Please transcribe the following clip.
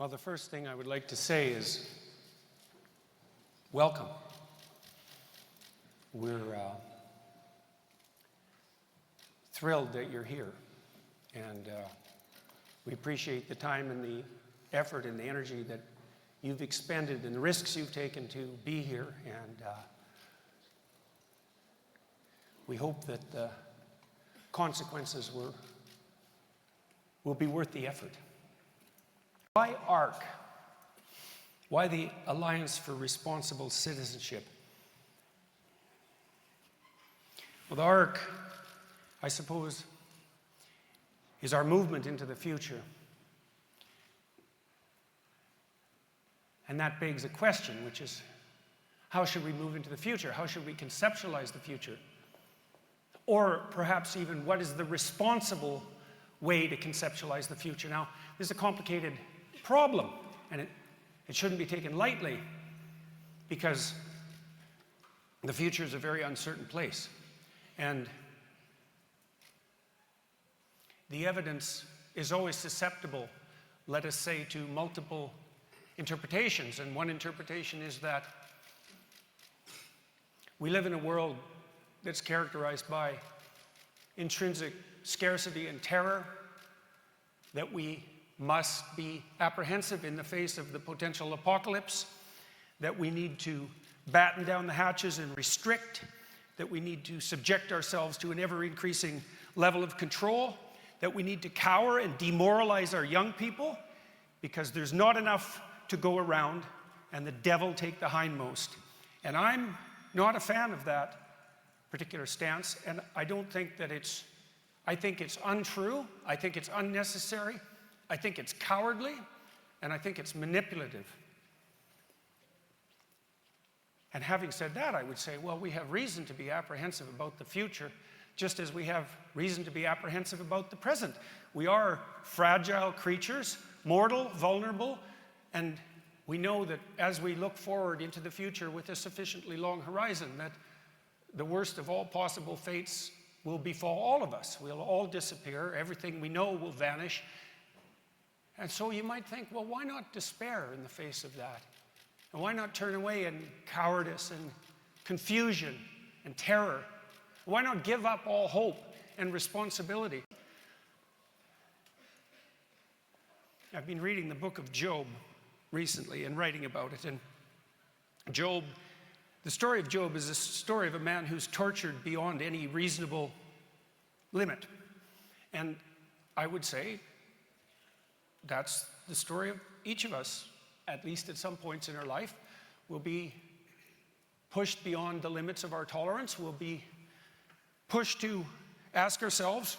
Well, the first thing I would like to say is welcome. We're thrilled that you're here, and we appreciate the time and the effort and the energy that you've expended and the risks you've taken to be here, and we hope that the consequences will be worth the effort. Why ARC? Why the Alliance for Responsible Citizenship? Well, the ARC, I suppose, is our movement into the future. And that begs a question, which is, how should we move into the future? How should we conceptualize the future? Or perhaps even, what is the responsible way to conceptualize the future? Now, this is a complicated problem, and it shouldn't be taken lightly, because the future is a very uncertain place. And the evidence is always susceptible, let us say, to multiple interpretations. And one interpretation is that we live in a world that's characterized by intrinsic scarcity and terror, that we must be apprehensive in the face of the potential apocalypse, that we need to batten down the hatches and restrict, that we need to subject ourselves to an ever-increasing level of control, that we need to cower and demoralize our young people because there's not enough to go around and the devil take the hindmost. And I'm not a fan of that particular stance, and I don't think that I think it's untrue, I think it's unnecessary, I think it's cowardly, and I think it's manipulative. And having said that, I would say, well, we have reason to be apprehensive about the future, just as we have reason to be apprehensive about the present. We are fragile creatures, mortal, vulnerable, and we know that as we look forward into the future with a sufficiently long horizon, that the worst of all possible fates will befall all of us. We'll all disappear. Everything we know will vanish. And so you might think, well, why not despair in the face of that? And why not turn away in cowardice and confusion and terror? Why not give up all hope and responsibility? I've been reading the book of Job recently and writing about it. And Job, the story of Job is a story of a man who's tortured beyond any reasonable limit. And I would say that's the story of each of us, at least at some points in our life. We'll be pushed beyond the limits of our tolerance. We'll be pushed to ask ourselves,